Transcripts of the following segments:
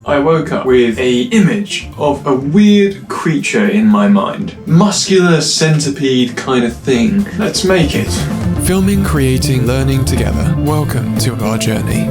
I woke up with an image of a weird creature in my mind. Muscular centipede kind of thing. Let's make it. Filming, creating, learning together. Welcome to our journey.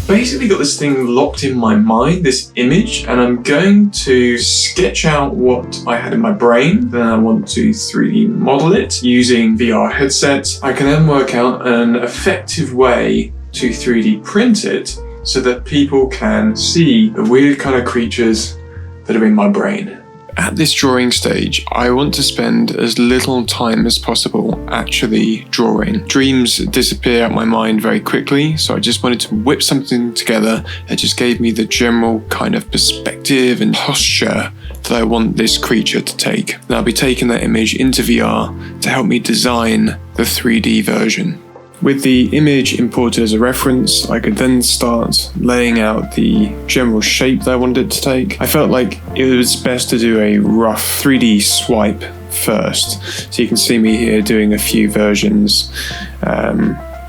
Basically got this thing locked in my mind, this image, and I'm going to sketch out what I had in my brain. Then I want to 3D model it using VR headset. I can then work out an effective way to 3D print it so that people can see the weird kind of creatures that are in my brain. At this drawing stage, I want to spend as little time as possible actually drawing. Dreams disappear out my mind very quickly, so I just wanted to whip something together that just gave me the general kind of perspective and posture that I want this creature to take. And I'll be taking that image into VR to help me design the 3D version. With the image imported as a reference, I could then start laying out the general shape that I wanted it to take. I felt like it was best to do a rough 3D swipe first. So you can see me here doing a few versions,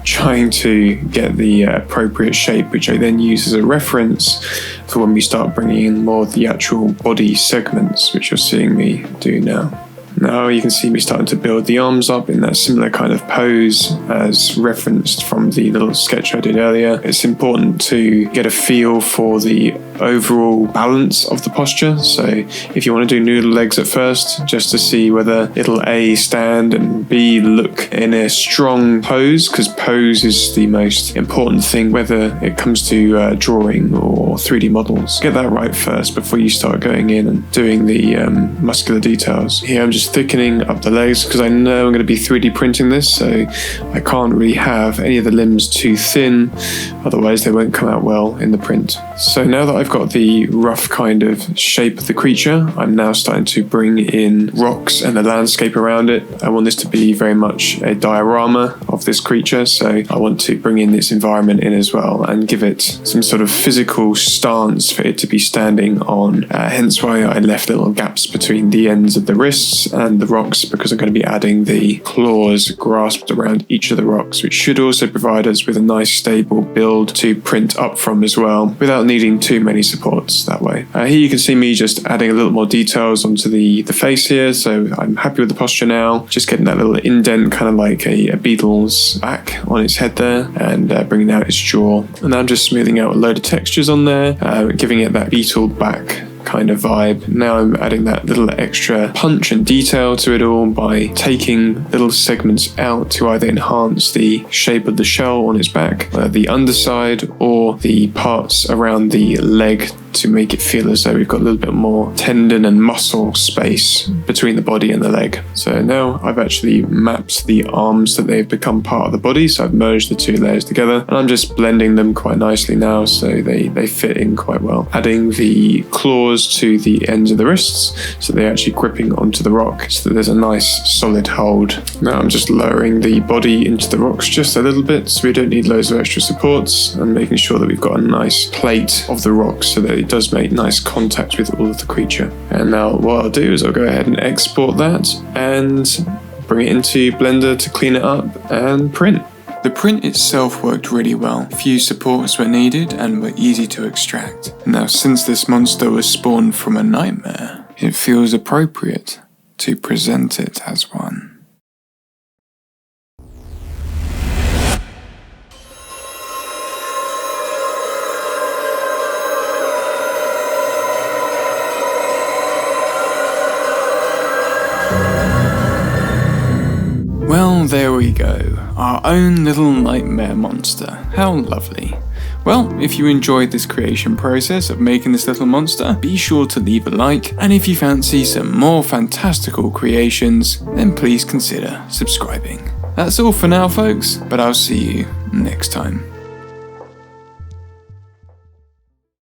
trying to get the appropriate shape, which I then use as a reference for when we start bringing in more of the actual body segments, which you're seeing me do now. Now you can see me starting to build the arms up in that similar kind of pose as referenced from the little sketch I did earlier. It's important to get a feel for the overall balance of the posture. So if you want to do noodle legs at first, just to see whether it'll A, stand, and B, look in a strong pose, because pose is the most important thing whether it comes to drawing or 3D models. Get that right first before you start going in and doing the muscular details. Here I'm just thickening up the legs because I know I'm going to be 3D printing this, so I can't really have any of the limbs too thin, otherwise they won't come out well in the print. So now that I've got the rough kind of shape of the creature, I'm now starting to bring in rocks and the landscape around it. I want this to be very much a diorama of this creature, so I want to bring in its environment in as well and give it some sort of physical stance for it to be standing on. Hence why I left little gaps between the ends of the wrists and the rocks, because I'm going to be adding the claws grasped around each of the rocks, which should also provide us with a nice stable build to print up from as well, without needing too many supports that way. Here you can see me just adding a little more details onto the face here, so I'm happy with the posture now. Just getting that little indent, kind of like a beetle's back on its head there, and bringing out its jaw. And now I'm just smoothing out a load of textures on there, giving it that beetle back kind of vibe. Now I'm adding that little extra punch and detail to it all by taking little segments out to either enhance the shape of the shell on its back, the underside, or the parts around the leg to make it feel as though we've got a little bit more tendon and muscle space between the body and the leg. So now I've actually mapped the arms that they've become part of the body, so I've merged the two layers together, and I'm just blending them quite nicely now so they fit in quite well. Adding the claws to the ends of the wrists so they're actually gripping onto the rock so that there's a nice solid hold. Now I'm just lowering the body into the rocks just a little bit so we don't need loads of extra supports, and making sure that we've got a nice plate of the rocks so that it does make nice contact with all of the creature. And now what I'll do is I'll go ahead and export that and bring it into Blender to clean it up and print. The print itself worked really well. Few supports were needed and were easy to extract. Now, since this monster was spawned from a nightmare, it feels appropriate to present it as one. Well, there we go. Our own little nightmare monster. How lovely. Well, if you enjoyed this creation process of making this little monster, be sure to leave a like, and if you fancy some more fantastical creations, then please consider subscribing. That's all for now, folks, but I'll see you next time.